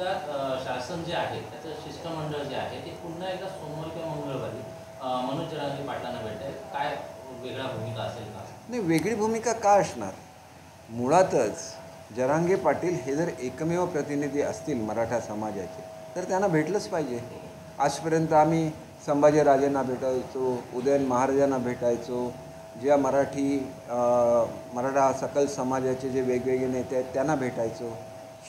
एकदा शासन जे आहे त्याचं शिष्टमंडळ जे आहे ते पुन्हा एकदा सोमवार किंवा मंगळवारी मनोज जरांगे पाटलांना भेटेल, काय वेगळा भूमिका असेल का? नाही, वेगळी भूमिका का असणार? मुळातच जरांगे पाटील हे जर एकमेव प्रतिनिधी असतील मराठा समाजाचे तर त्यांना भेटलंच पाहिजे. आजपर्यंत आम्ही संभाजीराजेंना भेटायचो, उदयन महाराजांना भेटायचो, ज्या मराठा सकल समाजाचे जे वेगवेगळे नेते आहेत त्यांना भेटायचो.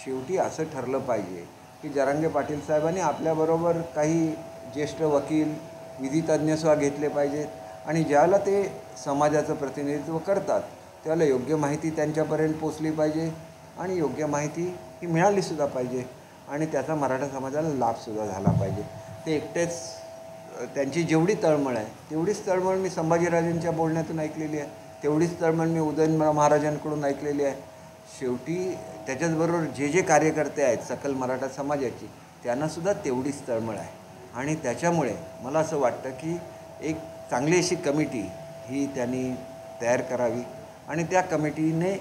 शेवटी असं ठरलं पाहिजे की जरांगे पाटील साहेबांनी आपल्याबरोबर काही ज्येष्ठ वकील, विधितज्ञसुद्धा घेतले पाहिजेत आणि ज्याला ते समाजाचं प्रतिनिधित्व करतात त्याला योग्य माहिती त्यांच्यापर्यंत पोचली पाहिजे आणि योग्य माहिती ही मिळालीसुद्धा पाहिजे आणि त्याचा मराठा समाजाला लाभसुद्धा झाला पाहिजे. ते एकटेच त्यांची जेवढी तळमळ आहे तेवढीच तळमळ मी संभाजीराजेंच्या बोलण्यातून ऐकलेली आहे, तेवढीच तळमळ मी उदयन महाराजांकडून ऐकलेली आहे. शेवटी त्याच्याचबरोबर जे जे कार्यकर्ते आहेत सकल मराठा समाजाची त्यांनासुद्धा तेवढीच तळमळ आहे आणि त्याच्यामुळे मला असं वाटतं की एक चांगली अशी कमिटी ही त्यांनी तयार करावी आणि त्या कमिटीने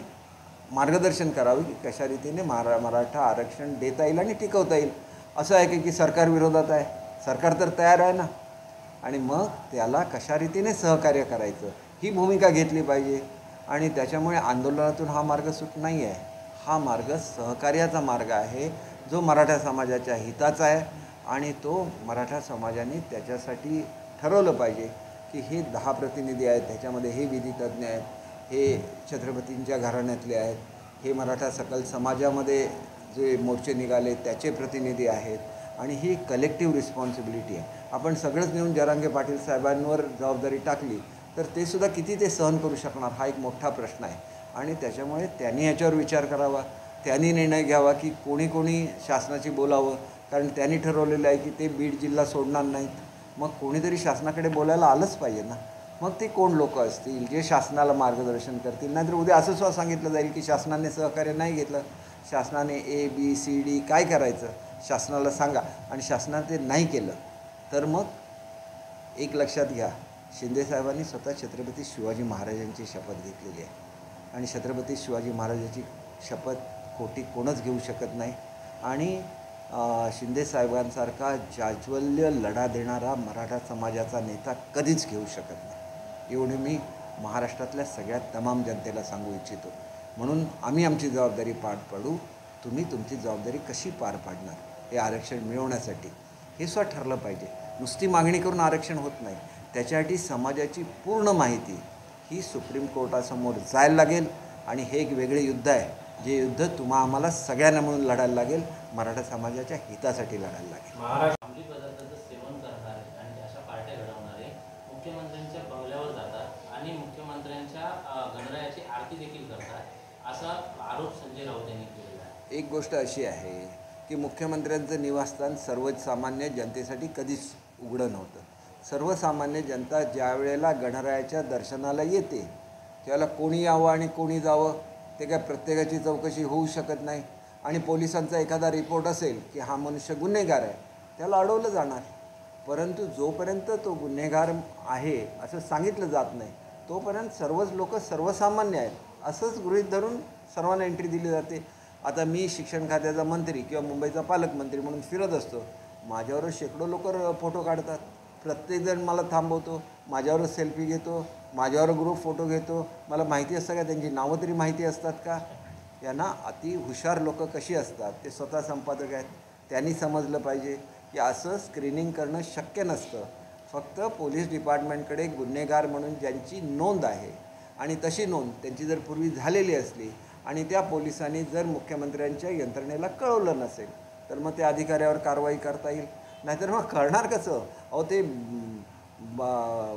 मार्गदर्शन करावे की कशा रीतीने मराठा आरक्षण देता येईल आणि टिकवता येईल. असं आहे की सरकार विरोधात आहे, सरकार तर तयार आहे ना, आणि मग त्याला कशा रीतीने सहकार्य करायचं ही भूमिका घेतली पाहिजे. आणि त्याच्यामुळे आंदोलनातून हा मार्ग सुट नाही आहे, हा मार्ग सहकार्याचा मार्ग आहे जो मराठा समाजाच्या हिताचा आहे आणि तो मराठा समाजाने त्याच्यासाठी ठरवलं पाहिजे की हे 10 प्रतिनिधी आहेत, त्याच्यामध्ये हे विधितज्ञ आहेत, हे छत्रपतींच्या घराण्यातले आहेत, हे मराठा सकल समाजामध्ये जे मोर्चे निघाले त्याचे प्रतिनिधी आहेत आणि ही कलेक्टिव्ह रिस्पॉन्सिबिलिटी आहे. आपण सगळंच नेऊन जरांगे पाटील साहेबांवर जबाबदारी टाकली तर ते सुद्धा किती ते सहन करू शकणार हा एक मोठा प्रश्न आहे आणि त्याच्यामुळे त्यांनी याच्यावर विचार करावा, त्यांनी निर्णय घ्यावा की कोणी कोणी शासनाशी बोलावं, कारण त्यांनी ठरवलेलं आहे की ते बीड जिल्हा सोडणार नाहीत. मग कोणीतरी शासनाकडे बोलायला आलंच पाहिजे ना. मग ते कोण लोक असतील जे शासनाला मार्गदर्शन करतील? नाहीतर उद्या असं सुद्धा सांगितलं जाईल की शासनाने सहकार्य नाही घेतलं, शासनाने ABCD काय करायचं शासनाला सांगा आणि शासनाने ते नाही केलं तर मग एक लक्षात घ्या, शिंदेसाहेबांनी स्वतः छत्रपती शिवाजी महाराजांची शपथ घेतलेली आहे आणि छत्रपती शिवाजी महाराजांची शपथ खोटी कोणच घेऊ शकत नाही आणि शिंदेसाहेबांसारखा जाज्वल्य लढा देणारा मराठा समाजाचा नेता कधीच घेऊ शकत नाही. एवढे मी महाराष्ट्रातल्या सगळ्या तमाम जनतेला सांगू इच्छितो. म्हणून आम्ही आमची जबाबदारी पार पाडू, तुम्ही तुमची जबाबदारी कशी पार पाडणार हे आरक्षण मिळवण्यासाठी हे सुद्धा ठरलं पाहिजे. नुसती मागणी करून आरक्षण होत नाही, त्याच्यासाठी समाजाची पूर्ण माहिती ही सुप्रीम कोर्टासमोर जायला लागेल आणि हे एक वेगळे युद्ध आहे, जे युद्ध आम्हाला सगळ्यांना म्हणून लढायला लागेल, मराठा समाजाच्या हितासाठी लढायला लागेल. महाराष्ट्र अंमली पदार्थाचं सेवन करणारे आणि अशा पार्ट्या घडवणारे मुख्यमंत्र्यांच्या बंगल्यावर जातात आणि मुख्यमंत्र्यांच्या गणरायाची आरती देखील करतात असा आरोप संजय राऊत यांनी केलेला आहे. एक गोष्ट अशी आहे की मुख्यमंत्र्यांचं निवासस्थान सर्वसामान्य जनतेसाठी कधीच उघडं नव्हतं. सर्वसामान्य जनता ज्या वेळेला गणरायाच्या दर्शनाला येते त्याला कोणी यावं आणि कोणी जावं ते काय प्रत्येकाची चौकशी होऊ शकत नाही आणि पोलिसांचा एखादा रिपोर्ट असेल की हा मनुष्य गुन्हेगार आहे त्याला अडवलं जाणार. परंतु जोपर्यंत तो गुन्हेगार आहे असं सांगितलं जात नाही तोपर्यंत सर्वच लोक सर्वसामान्य आहेत असंच गृहीत धरून सर्वांना एंट्री दिली जाते. आता मी शिक्षण खात्याचा मंत्री किंवा मुंबईचा पालकमंत्री म्हणून फिरत असतो, माझ्यावर शेकडो लोक फोटो काढतात, प्रत्येकजण मला थांबवतो, माझ्यावर सेल्फी घेतो, माझ्यावर ग्रुप फोटो घेतो. मला माहिती असतं का त्यांची नावं तरी माहिती असतात का? यांना अति हुशार लोक कशी असतात ते स्वतः संपादक आहेत, त्यांनी समजलं पाहिजे की असं स्क्रीनिंग करणं शक्य नसतं. फक्त पोलीस डिपार्टमेंटकडे गुन्हेगार म्हणून ज्यांची नोंद आहे आणि तशी नोंद त्यांची जर पूर्वी झालेली असली आणि त्या पोलिसांनी जर मुख्यमंत्र्यांच्या यंत्रणेला कळवलं नसेल तर मग त्या अधिकाऱ्यावर कारवाई करता येईल. नाहीतर मग कळणार कसं? अहो ते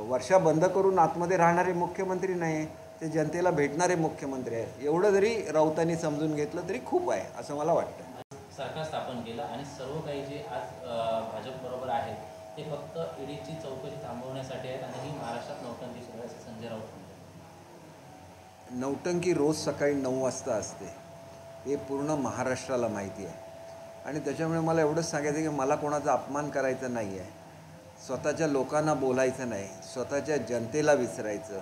वर्षा बंद करून आतमध्ये राहणारे मुख्यमंत्री नाही, ते जनतेला भेटणारे मुख्यमंत्री आहे. एवढं जरी राऊतांनी समजून घेतलं तरी खूप आहे असं मला वाटतं. सरकार स्थापन केलं आणि सर्व काही जे आज भाजपबरोबर आहेत ते फक्त ईडीची चौकशी थांबवण्यासाठी आहेत आणि ही महाराष्ट्रात नौटंकी सुरू आहे असं संजय राऊत म्हणतात. नौटंकी रोज सकाळी 9 वाजता असते हे पूर्ण महाराष्ट्राला माहिती आहे आणि त्याच्यामुळे मला एवढंच सांगायचं की मला कोणाचा अपमान करायचा नाही आहे, स्वतःच्या लोकांना बोलायचं नाही, स्वतःच्या जनतेला विचारायचं,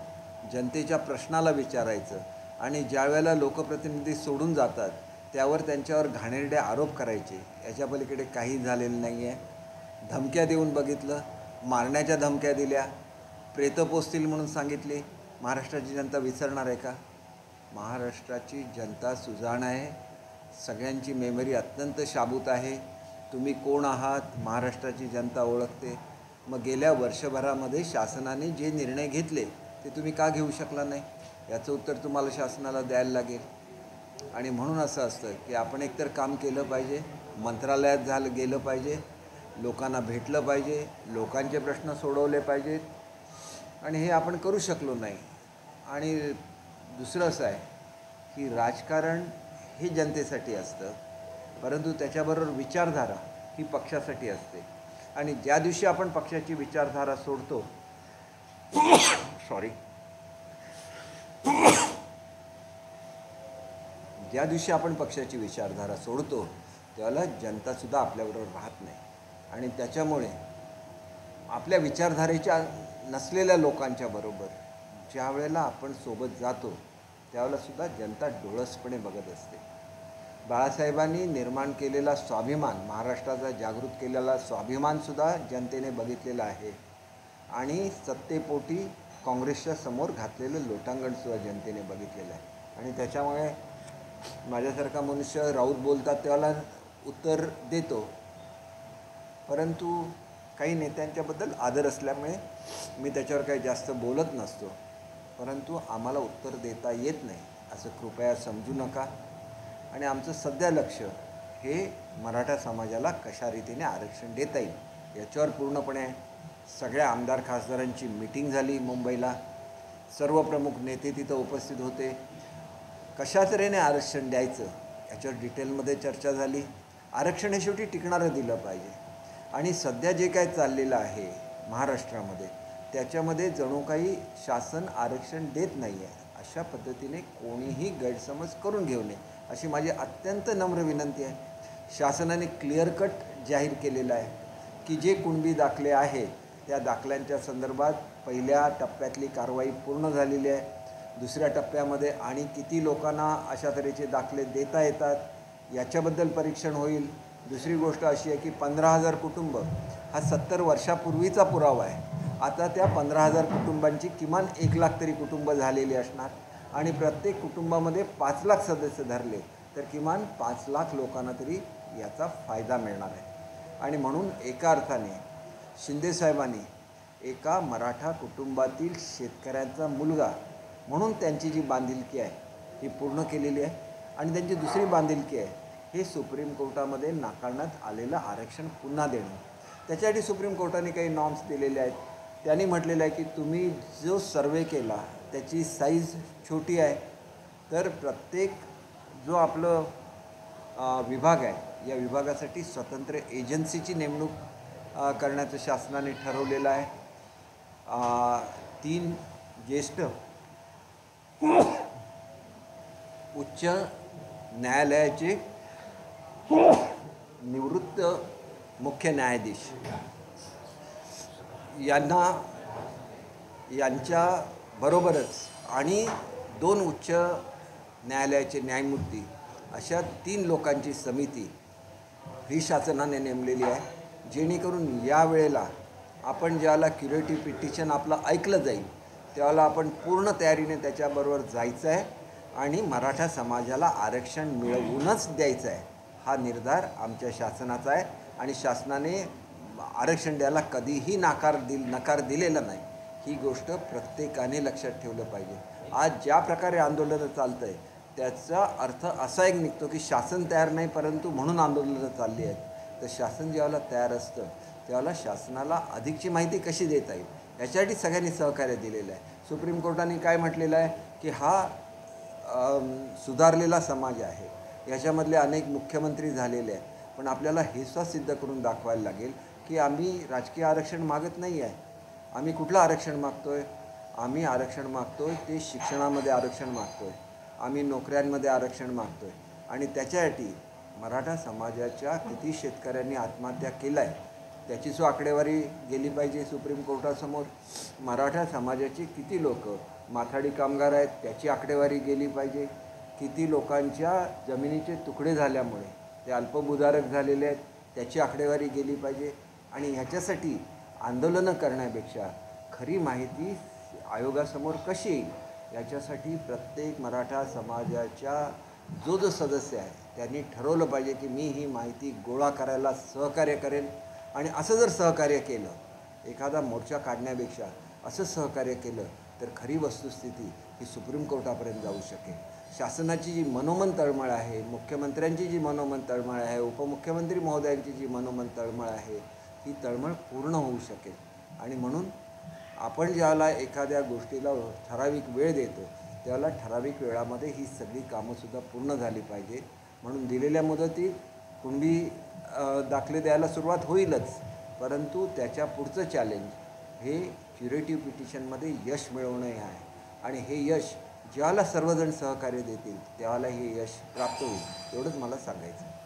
जनतेच्या प्रश्नाला विचारायचं आणि ज्या वेळेला लोकप्रतिनिधी सोडून जातात त्यावर त्यांच्यावर घाणेरडे आरोप करायचे, याच्या पलीकडे काही झालेलं नाही आहे. धमक्या देऊन बघितलं, मारण्याच्या धमक्या दिल्या, प्रेतं पोचतील म्हणून सांगितले. महाराष्ट्राची जनता विसरणार आहे का? महाराष्ट्राची जनता सुजाण आहे. सगळ्यांची मेमरी अत्यंत शाबूत आहे. तुम्ही कोण आहात महाराष्ट्राची जनता ओळखते. मग गेल्या वर्षभरामध्ये शासनाने जे निर्णय घेतले ते तुम्ही का घेऊ शकला नाही, याचं उत्तर तुम्हाला शासनाला द्यायला लागेल. आणि म्हणून असं असतं की आपण एकतर काम केलं पाहिजे, मंत्रालयात गेलं पाहिजे, लोकांना भेटलं पाहिजे, लोकांचे प्रश्न सोडवले पाहिजेत, आणि हे आपण करू शकलो नाही. आणि दुसरं असं आहे की राजकारण हे जनतेसाठी असतं, परंतु त्याच्याबरोबर विचारधारा ही पक्षासाठी असते. आणि ज्या दिवशी आपण पक्षाची विचारधारा सोडतो ज्या दिवशी आपण पक्षाची विचारधारा सोडतो त्यावेळेला जनतासुद्धा आपल्याबरोबर राहत नाही. आणि त्याच्यामुळे आपल्या विचारधारेच्या नसलेल्या लोकांच्या बरोबर ज्या वेळेला आपण सोबत जातो त्यावेळेलासुद्धा जनता डोळसपणे बघत असते. बाळासाहेबांनी निर्माण केलेला स्वाभिमान, महाराष्ट्राचा जागृत केलेला स्वाभिमानसुद्धा जनतेने बघितलेला आहे. आणि सत्तेपोटी काँग्रेसच्या समोर घातलेलं लोटांगणसुद्धा जनतेने बघितलेलं आहे. आणि त्याच्यामुळे माझ्यासारखा मनुष्य राऊत बोलतात त्याला उत्तर देतो, परंतु काही नेत्यांच्याबद्दल आदर असल्यामुळे मी त्याच्यावर काही जास्त बोलत नसतो. परंतु आम्हाला उत्तर देता येत नाही असं कृपया समजू नका. आणि आमचं सध्या लक्ष हे मराठा समाजाला कशा रीतीने आरक्षण देता येईल याच्यावर पूर्णपणे आहे. सगळ्या आमदार खासदारांची मीटिंग झाली मुंबईला, सर्व प्रमुख नेते तिथं उपस्थित होते. कशा तऱ्हेने आरक्षण द्यायचं याच्यावर डिटेलमध्ये चर्चा झाली. आरक्षण हे शेवटी टिकणारं दिलं पाहिजे. आणि सध्या जे काय चाललेलं आहे महाराष्ट्रामध्ये त्याच्यामध्ये जणू काही शासन आरक्षण देत नाही आहे, अशा पद्धतीने कोणीही गैरसमज करून घेऊ नये अशी माझी अत्यंत नम्र विनंती आहे. शासनाने क्लिअर कट जाहीर केलेलं आहे की जे कुणबी दाखले आहेत त्या दाखल्यांच्या संदर्भात पहिल्या टप्प्यातली कारवाई पूर्ण झालेली आहे. दुसऱ्या टप्प्यामध्ये आणि किती लोकांना अशा तऱ्हेचे दाखले देता येतात याच्याबद्दल परीक्षण होईल. दुसरी गोष्ट अशी आहे की 15,000 कुटुंब हा 70 वर्षापूर्वीचा पुरावा आहे. आता त्या 15,000 कुटुंबांची किमान 1 लाख तरी कुटुंब झालेली असणार. आणि प्रत्येक कुटुंबामध्ये 5 लाख सदस्य धरले तर किमान 5 लाख लोकांना तरी याचा फायदा मिळणार आहे. आणि म्हणून एका अर्थाने शिंदेसाहेबांनी एका मराठा कुटुंबातील शेतकऱ्यांचा मुलगा म्हणून त्यांची जी बांधिलकी आहे ही पूर्ण केलेली आहे. आणि त्यांची दुसरी बांधिलकी आहे हे सुप्रीम कोर्टामध्ये नाकारण्यात आलेलं आरक्षण पुन्हा देणं. त्याच्यासाठी सुप्रीम कोर्टाने काही नॉर्म्स दिलेले आहेत. त्यांनी म्हटलेलं आहे की तुम्ही जो सर्वे केला त्याची साईज छोटी आहे, तर प्रत्येक जो आपलं विभाग आहे या विभागासाठी स्वतंत्र एजन्सीची नेमणूक करण्याचं शासनाने ठरवलेलं आहे. 3 ज्येष्ठ उच्च न्यायालयाचे निवृत्त मुख्य न्यायाधीश यांच्याबरोबरच आणि 2 उच्च न्यायालयाचे न्यायमूर्ती अशा 3 लोकांची समिती ही शासनाने नेमलेली आहे. जेणेकरून यावेळेला आपण ज्याला क्युरेटिव्ह पिटिशन आपलं ऐकलं जाईल त्यावेळेला आपण पूर्ण तयारीने त्याच्याबरोबर जायचं आहे आणि मराठा समाजाला आरक्षण मिळवूनच द्यायचं आहे. हा निर्धार आमच्या शासनाचा आहे. आणि शासनाने आरक्षण द्यायला कधीही नकार दिलेला नाही. ही गोष्ट प्रत्येकाने लक्षात ठेवलं पाहिजे. आज ज्या प्रकारे आंदोलनं चालतं आहे त्याचा अर्थ असा एक निघतो की शासन तयार नाही परंतु म्हणून आंदोलनं चालली आहेत. तर शासन ज्यावेळेला तयार असतं त्यावेळेला शासनाला अधिकची माहिती कशी देता येईल याच्यासाठी सगळ्यांनी सहकार्य दिलेलं आहे. सुप्रीम कोर्टाने काय म्हटलेलं आहे की हा सुधारलेला समाज आहे, याच्यामधले अनेक मुख्यमंत्री झालेले आहेत, पण आपल्याला हे सुद्धा सिद्ध करून दाखवायला लागेल की आम्ही राजकीय आरक्षण मागत नाही आहे. आम्ही कुठलं आरक्षण मागतो आहे? आम्ही आरक्षण मागतो आहे ते शिक्षणामध्ये आरक्षण मागतो आहे, आम्ही नोकऱ्यांमध्ये आरक्षण मागतो आहे. आणि त्याच्यासाठी मराठा समाजाच्या किती शेतकऱ्यांनी आत्महत्या केला आहे त्याचीसुद्धा आकडेवारी गेली पाहिजे सुप्रीम कोर्टासमोर. मराठा समाजाचे किती लोक माथाडी कामगार आहेत त्याची आकडेवारी गेली पाहिजे. किती लोकांच्या जमिनीचे तुकडे झाल्यामुळे ते अल्पभूधारक झालेले आहेत त्याची आकडेवारी गेली पाहिजे. आणि ह्याच्यासाठी आंदोलनं करण्यापेक्षा खरी माहिती आयोगासमोर कशी येईल याच्यासाठी प्रत्येक मराठा समाजाच्या जो सदस्य आहे त्यांनी ठरवलं पाहिजे की मी ही माहिती गोळा करायला सहकार्य करेन. आणि असं जर सहकार्य केलं, एखादा मोर्चा काढण्यापेक्षा असं सहकार्य केलं तर खरी वस्तुस्थिती ही सुप्रीम कोर्टापर्यंत जाऊ शकेल. शासनाची जी मनोमन तळमळ आहे, मुख्यमंत्र्यांची जी मनोमन तळमळ आहे, उपमुख्यमंत्री महोदयांची जी मनोमन तळमळ आहे, ही तळमळ पूर्ण होऊ शकेल. आणि म्हणून आपण ज्याला एखाद्या गोष्टीला ठराविक वेळ देतो त्याला ठराविक वेळामध्ये ही सगळी कामंसुद्धा पूर्ण झाली पाहिजे. म्हणून दिलेल्या मुदतीत कुणबी दाखले द्यायला सुरुवात होईलच, परंतु त्याच्या पुढचं चॅलेंज हे क्युरेटिव्ह पिटिशनमध्ये यश मिळवणं हे आहे. आणि हे यश ज्याला सर्वजण सहकार्य देतील त्याला हे यश प्राप्त होईल, एवढंच मला सांगायचं.